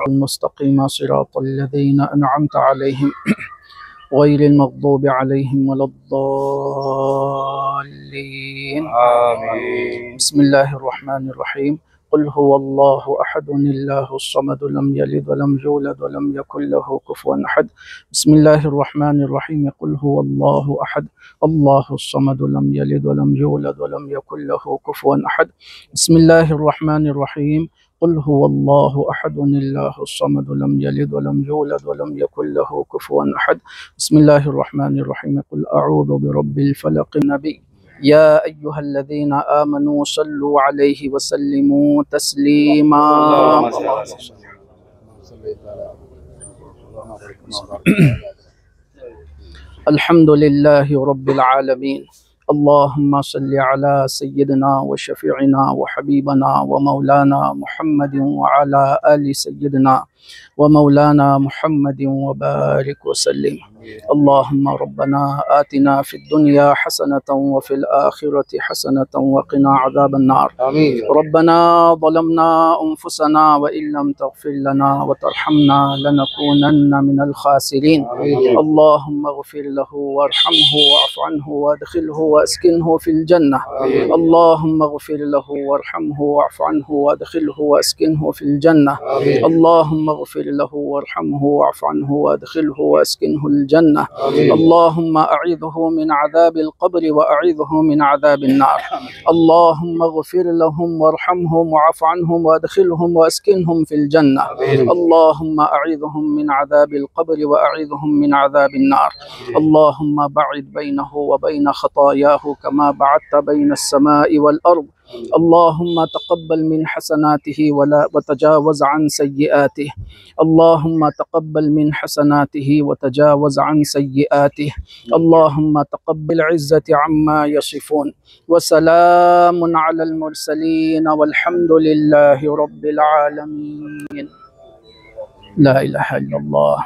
المستقيم صراط الذين أنعمت عليهم غير المغضوب عليهم ولا الضالين. آمين. بسم الله الرحمن الرحيم. قل هو الله أحد الله الصمد لم يلد ولم يولد ولم يكن له كفوا أحد. بسم الله الرحمن الرحيم. قل هو الله أحد الله الصمد لم يلد ولم يولد ولم يكن له كفوا أحد. بسم الله الرحمن الرحيم. قل هو الله أحد الله الصمد لم يلد ولم يولد ولم يكن له كفوا أحد. بسم الله الرحمن الرحيم. قل أعوذ برب الفلق. النبي يا أيها الذين آمنوا صلوا عليه وسلموا تسليما. الحمد لله رب العالمين. اللهم صل على سيدنا وشفيعنا وحبيبنا ومولانا محمد وعلى آل سيدنا ومولانا محمد وبارك وسلم. اللهم ربنا آتنا في الدنيا حسنة وفي الآخرة حسنة وقنا عذاب النار. آمين. ربنا ظلمنا أنفسنا وإن لم تغفر لنا وترحمنا لنكونن من الخاسرين. آمين. اللهم اغفر له وارحمه واعف عنه وادخله واسكنه في الجنة. آمين. اللهم اغفر له وارحمه واعف عنه وادخله واسكنه في الجنة. آمين. اللهم اغفر له وارحمه واعف عنه وادخله واسكنه الجنة. آمين. اللهم أعيذه من عذاب القبر وأعيذه من عذاب النار. اللهم اغفر لهم وارحمهم واعف عنهم وادخلهم واسكنهم في الجنة. آمين. اللهم أعيذهم من عذاب القبر وأعيذهم من عذاب النار. اللهم بعد بينه وبين خطاياه كما بعدت بين السماء والأرض. اللهم تقبل من حسناته وتجاوز عن سيئاته. اللهم تقبل من حسناته وتجاوز عن سيئاته. اللهم تقبل عزة عما يصفون وسلام على المرسلين والحمد لله رب العالمين. لا إله إلا الله.